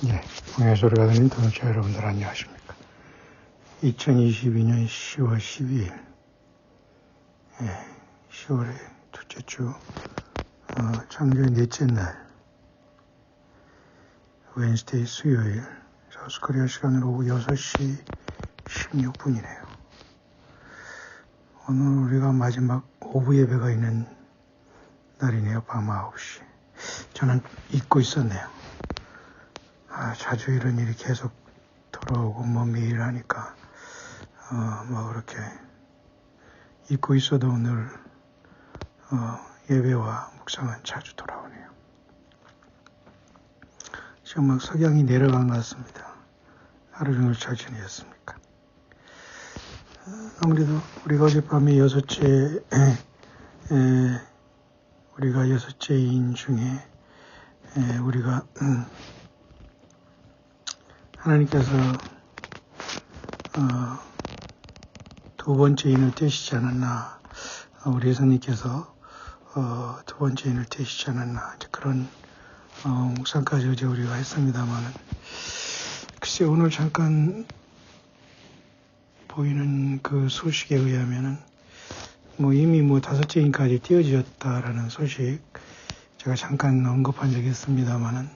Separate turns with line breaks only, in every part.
예, 공예 소리가 들린 동역자 여러분들 안녕하십니까. 2022년 10월 12일, 10월의 둘째 주, 창조의 넷째 날, 웬스데이 수요일, 사우스코리아 시간으로 오후 6시 16분이네요. 오늘 우리가 마지막 오후 예배가 있는 날이네요. 밤 9시. 저는 잊고 있었네요. 자주 이런 일이 계속 돌아오고 매일 하니까 그렇게 잊고 있어도 오늘 예배와 묵상은 자주 돌아오네요. 지금 석양이 내려간 것 같습니다. 하루 종일 잘 지내셨습니까? 아무래도 우리가 어젯밤에 우리가 여섯째인 중에 우리가 하나님께서 두 번째 인을 떼시지 않았나, 우리 예수님께서 두 번째 인을 떼시지 않았나, 그런 묵상까지 어제 우리가 했습니다만은, 글쎄 오늘 잠깐 보이는 그 소식에 의하면은 이미 다섯째 인까지 띄어졌다라는 소식 제가 잠깐 언급한 적이 있습니다만은,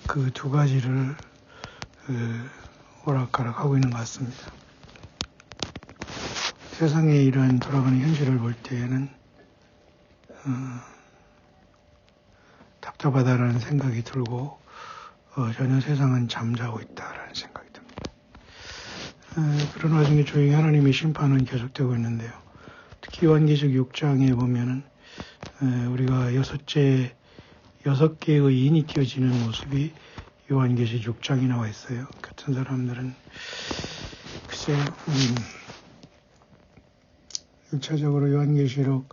그 두 가지를 오락가락하고 있는 것 같습니다. 세상에 이러한 돌아가는 현실을 볼 때에는 답답하다라는 생각이 들고 전혀 세상은 잠자고 있다라는 생각이 듭니다. 그런 와중에 조용히 하나님의 심판은 계속되고 있는데요. 특히 요한계시록 6장에 보면은 우리가 여섯 개의 인이 띄어지는 모습이 요한계시록 6장이 나와 있어요. 같은 사람들은 글쎄요, 1차적으로 요한계시록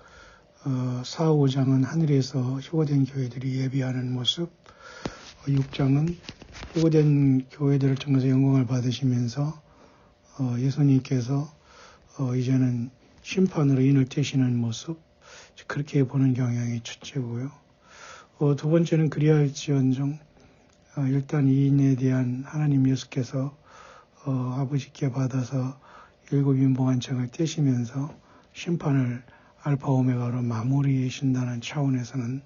4, 5장은 하늘에서 휴거된 교회들이 예비하는 모습, 6장은 휴거된 교회들을 통해서 영광을 받으시면서 예수님께서 이제는 심판으로 인을 떼시는 모습, 그렇게 보는 경향이 첫째고요. 두 번째는 그리할지언정 일단 이 인에 대한 하나님 예수께서 아버지께 받아서 일곱 윤봉한청을 떼시면서 심판을 알파 오메가로 마무리하신다는 차원에서는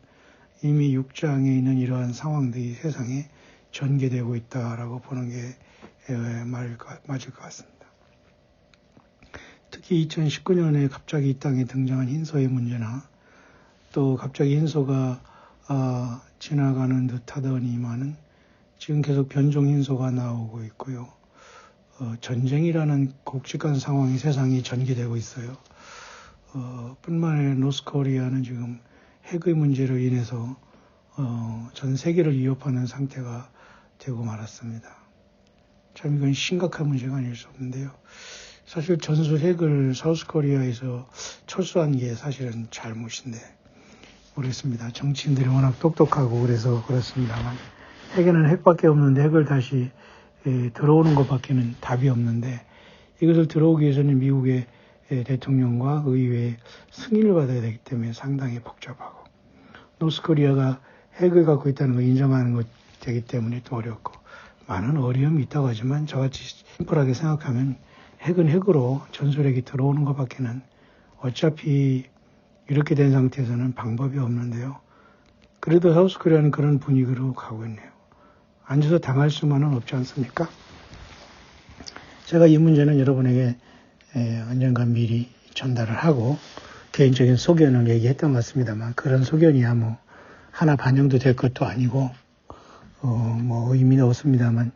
이미 6장에 있는 이러한 상황들이 세상에 전개되고 있다라고 보는 게 맞을 것 같습니다. 특히 2019년에 갑자기 이 땅에 등장한 흰소의 문제나 또 갑자기 흰소가 지나가는 듯 하더니만은 지금 계속 변종 흰소가 나오고 있고요. 전쟁이라는 굵직한 상황이 세상에 전개되고 있어요. 뿐만 아니라 노스코리아는 지금 핵의 문제로 인해서 전 세계를 위협하는 상태가 되고 말았습니다. 참 이건 심각한 문제가 아닐 수 없는데요. 사실 전술 핵을 사우스코리아에서 철수한 게 사실은 잘못인데 모르겠습니다. 정치인들이 워낙 똑똑하고 그래서 그렇습니다만 핵에는 핵밖에 없는데 핵을 다시 들어오는 것밖에는 답이 없는데 이것을 들어오기 위해서는 미국의 대통령과 의회의 승인을 받아야 되기 때문에 상당히 복잡하고 노스코리아가 핵을 갖고 있다는 걸 인정하는 것 되기 때문에 또 어렵고 많은 어려움이 있다고 하지만 저같이 심플하게 생각하면 핵은 핵으로 전술핵이 들어오는 것밖에는 어차피 이렇게 된 상태에서는 방법이 없는데요. 그래도 사우스코리아는 그런 분위기로 가고 있네요. 앉아서 당할 수만은 없지 않습니까? 제가 이 문제는 여러분에게 언젠가 미리 전달을 하고 개인적인 소견을 얘기했던 것 같습니다만 그런 소견이야 하나 반영도 될 것도 아니고 의미는 없습니다만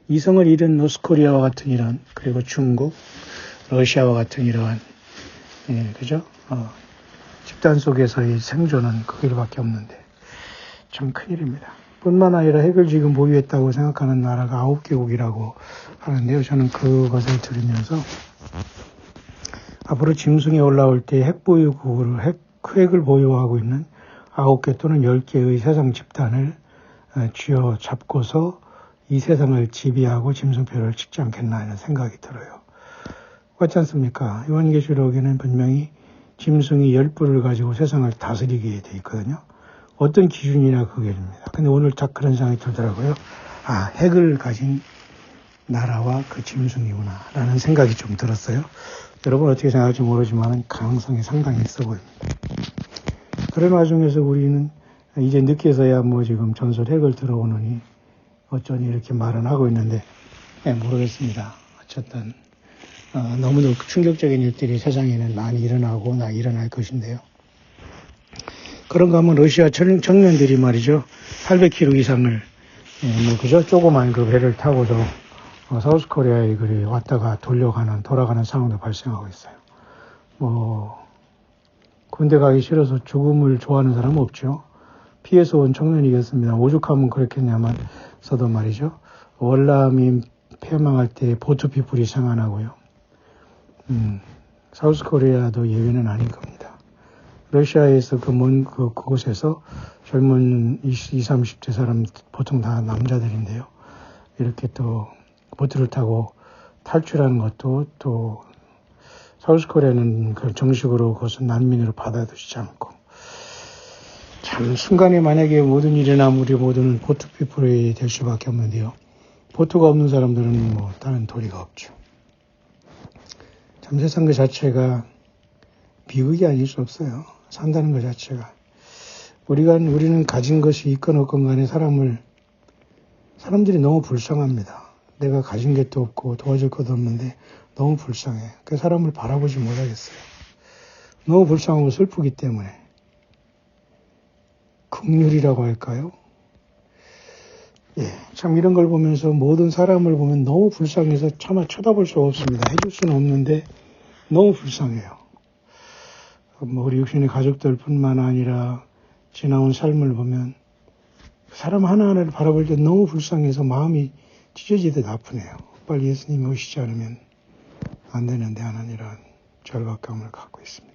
이성을 잃은 노스코리아와 같은 이런 그리고 중국, 러시아와 같은 이러한 그죠? 집단 속에서의 생존은 그 길밖에 없는데 참 큰일입니다. 뿐만 아니라 핵을 지금 보유했다고 생각하는 나라가 9개국이라고 하는데요. 저는 그것을 들으면서 앞으로 짐승이 올라올 때 핵을 보유하고 있는 9개 또는 10개의 세상 집단을 쥐어 잡고서 이 세상을 지배하고 짐승표를 찍지 않겠나 하는 생각이 들어요. 그렇지 않습니까? 요한계시록에는 분명히 짐승이 10뿔을 가지고 세상을 다스리게 돼 있거든요. 어떤 기준이나 그게 됩니다. 근데 오늘 딱 그런 생각이 들더라고요. 핵을 가진 나라와 그 짐승이구나 라는 생각이 좀 들었어요. 여러분 어떻게 생각할지 모르지만 가능성이 상당히 있어 보입니다. 그런 와중에서 우리는 이제 늦게서야 뭐 지금 전술 핵을 들어오느니 어쩌니 이렇게 말은 하고 있는데 모르겠습니다. 어쨌든 너무도 충격적인 일들이 세상에는 많이 일어나고 일어날 것인데요. 그런가 하면 러시아 청년들이 말이죠. 800km 이상을 그저 조그만 그 배를 타고서 사우스 코리아에 그리 왔다가 돌아가는 상황도 발생하고 있어요. 군대 가기 싫어서 죽음을 좋아하는 사람은 없죠. 피해서 온 청년이겠습니다. 오죽하면 그렇겠냐면서도 말이죠. 월남이 폐망할 때 보트피플이 생각나고요. 사우스 코리아도 예외는 아닐 겁니다. 러시아에서 그곳에서 젊은 20, 30대 사람 보통 다 남자들인데요. 이렇게 또 보트를 타고 탈출하는 것도 또 사우스 코리아는 정식으로 그것은 난민으로 받아들이지 않고 참 순간에 만약에 모든 일이 일어나면 우리 모두는 보트피플이 될 수밖에 없는데요. 보트가 없는 사람들은 다른 도리가 없죠. 참 세상 그 자체가 비극이 아닐 수 없어요. 산다는 것 자체가. 우리는 가진 것이 있건 없건 간에 사람들이 너무 불쌍합니다. 내가 가진 게 또 없고 도와줄 것도 없는데 너무 불쌍해. 그 사람을 바라보지 못하겠어요. 너무 불쌍하고 슬프기 때문에. 긍휼이라고 할까요? 참 이런 걸 보면서 모든 사람을 보면 너무 불쌍해서 차마 쳐다볼 수가 없습니다. 해줄 수는 없는데 너무 불쌍해요. 우리 육신의 가족들 뿐만 아니라 지나온 삶을 보면 사람 하나하나를 바라볼 때 너무 불쌍해서 마음이 찢어지듯 아프네요. 빨리 예수님이 오시지 않으면 안 되는데 하는 이런 절박감을 갖고 있습니다.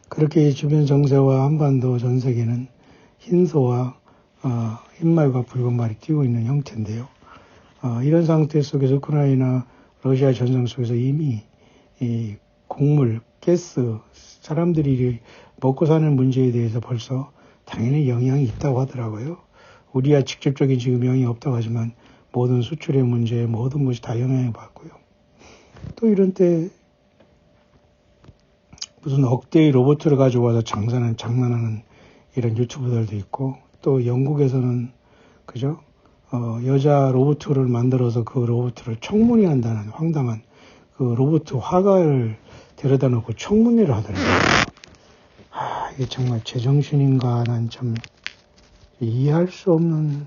그렇게 주변 정세와 한반도 전 세계는 흰소와 흰말과 붉은 말이 뛰고 있는 형태인데요. 이런 상태 속에서 우크라이나 러시아 전쟁 속에서 이미 이 곡물, 가스, 사람들이 먹고 사는 문제에 대해서 벌써 당연히 영향이 있다고 하더라고요. 우리야 직접적인 지금 영향이 없다고 하지만 모든 수출의 문제, 모든 것이 다 영향을 받고요. 또 이런 때 무슨 억대의 로봇을 가져와서 장난하는 이런 유튜브들도 있고 또 영국에서는 그죠? 여자 로봇을 만들어서 그 로봇을 청문회한다는 황당한 그 로봇 화가를 데려다 놓고 청문회를 하더라고요. 이게 정말 제정신인가 난 참 이해할 수 없는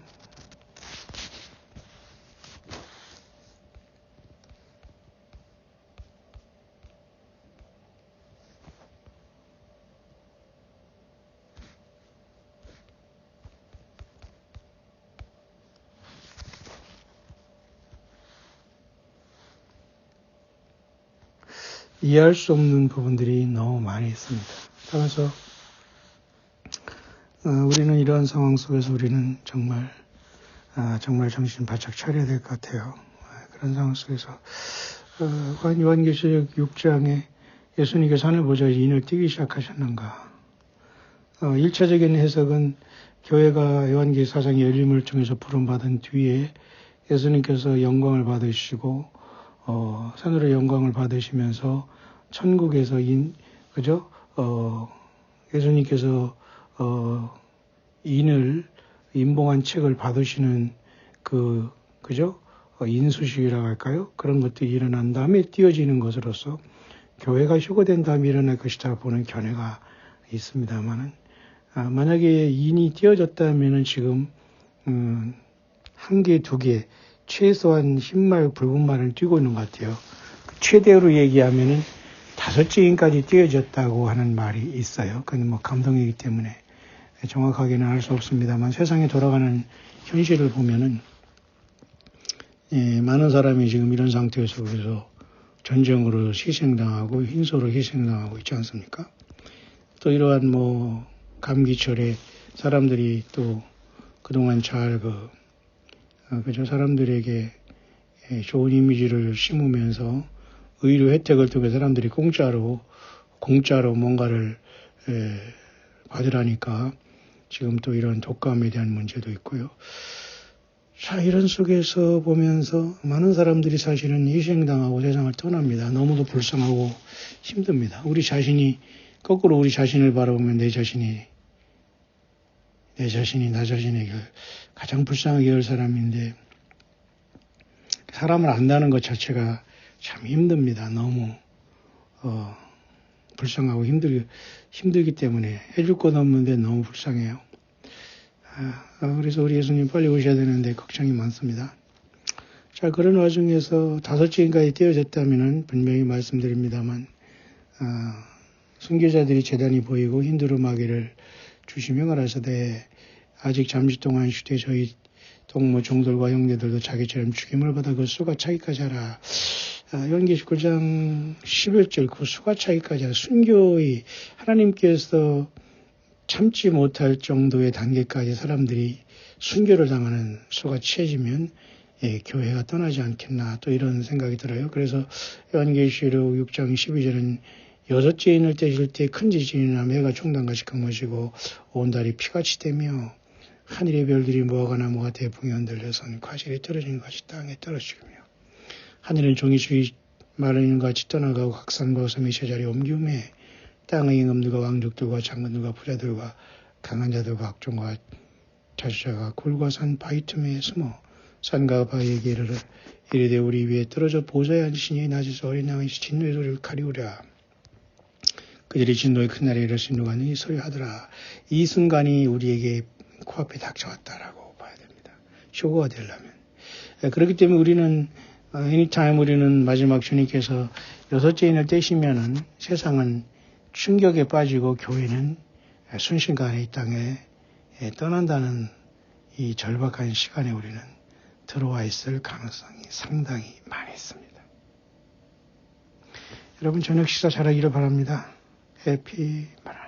이해할 수 없는 부분들이 너무 많이 있습니다. 따라서 우리는 이러한 상황 속에서 우리는 정말 정신 바짝 차려야 될 것 같아요. 그런 상황 속에서 요한계시록 6장에 예수님께서 하늘 보좌에 인을 띄기 시작하셨는가. 1차적인 해석은 교회가 요한계시록 4장의 열림을 통해서 부름받은 뒤에 예수님께서 영광을 받으시고 산으로 영광을 받으시면서 천국에서 예수님께서 인봉한 책을 받으시는 인수식이라고 할까요? 그런 것들이 일어난 다음에 띄어지는 것으로서 교회가 휴거된 다음에 일어날 것이다 보는 견해가 있습니다만은, 만약에 인이 띄어졌다면은 지금, 한 개, 두 개, 최소한 흰말, 붉은 말을 띄고 있는 것 같아요. 최대로 얘기하면은 5째 인까지 띄어졌다고 하는 말이 있어요. 그건 감동이기 때문에 정확하게는 알 수 없습니다만 세상에 돌아가는 현실을 보면은 많은 사람이 지금 이런 상태에서 그래서 전쟁으로 희생당하고 흰소로 희생당하고 있지 않습니까? 또 이러한 감기철에 사람들이 또 그동안 잘 사람들에게 좋은 이미지를 심으면서 의료 혜택을 통해 사람들이 공짜로 뭔가를 받으라니까 지금 또 이런 독감에 대한 문제도 있고요. 자, 이런 속에서 보면서 많은 사람들이 사실은 희생당하고 세상을 떠납니다. 너무도 불쌍하고 힘듭니다. 우리 자신이, 거꾸로 우리 자신을 바라보면 나 자신에게 가장 불쌍하게 할 사람인데, 사람을 안다는 것 자체가 참 힘듭니다. 너무, 불쌍하고 힘들기 때문에 해줄 것 없는데 너무 불쌍해요. 그래서 우리 예수님 빨리 오셔야 되는데 걱정이 많습니다. 자, 그런 와중에서 5째인까지 떼어졌다면 분명히 말씀드립니다만, 순교자들이 재단이 보이고 힌두르 마귀를 주시며 가라사대 아직 잠시 동안 시대 저희 동무 종들과 형제들도 자기처럼 죽임을 받아 그 수가 차기까지 하라. 요한계시록 9장 11절 그 수가 차기까지 하라. 순교의 하나님께서 참지 못할 정도의 단계까지 사람들이 순교를 당하는 수가 채지면 교회가 떠나지 않겠나 또 이런 생각이 들어요. 그래서 요한계시록 6장 12절은 6째 인을 떼실 때 큰 지진이 나며 해가 총단같이 큰 것이고 온 달이 피같이 되며 하늘의 별들이 모아가 나무가 대풍에 흔들려선 과실이 떨어지는 것이 땅에 떨어지며 하늘은 종이수이 마르는 같이 떠나가고 각 산과 섬이 제자리에 옮기우매 땅의 임금들과 왕족들과 장관들과 부자들과 강한 자들과 악종과 자주자가 굴과 산 바위 틈에 숨어 산과 바위에게 이르되 우리 위에 떨어져 보좌에 앉으시니 낮에서 어린 양의 진노의 소리를 가리우랴. 그들이 진노의 큰 날에 이르시 누가 이 소리 하더라. 이 순간이 우리에게 코앞에 닥쳐왔다라고 봐야 됩니다. 쇼가 되려면. 그렇기 때문에 우리는 anytime 우리는 마지막 주님께서 6째 인을 떼시면은 세상은 충격에 빠지고 교회는 순식간에 이 땅에 떠난다는 이 절박한 시간에 우리는 들어와 있을 가능성이 상당히 많이 있습니다. 여러분 저녁 식사 잘하기를 바랍니다. 해피 바랍니다.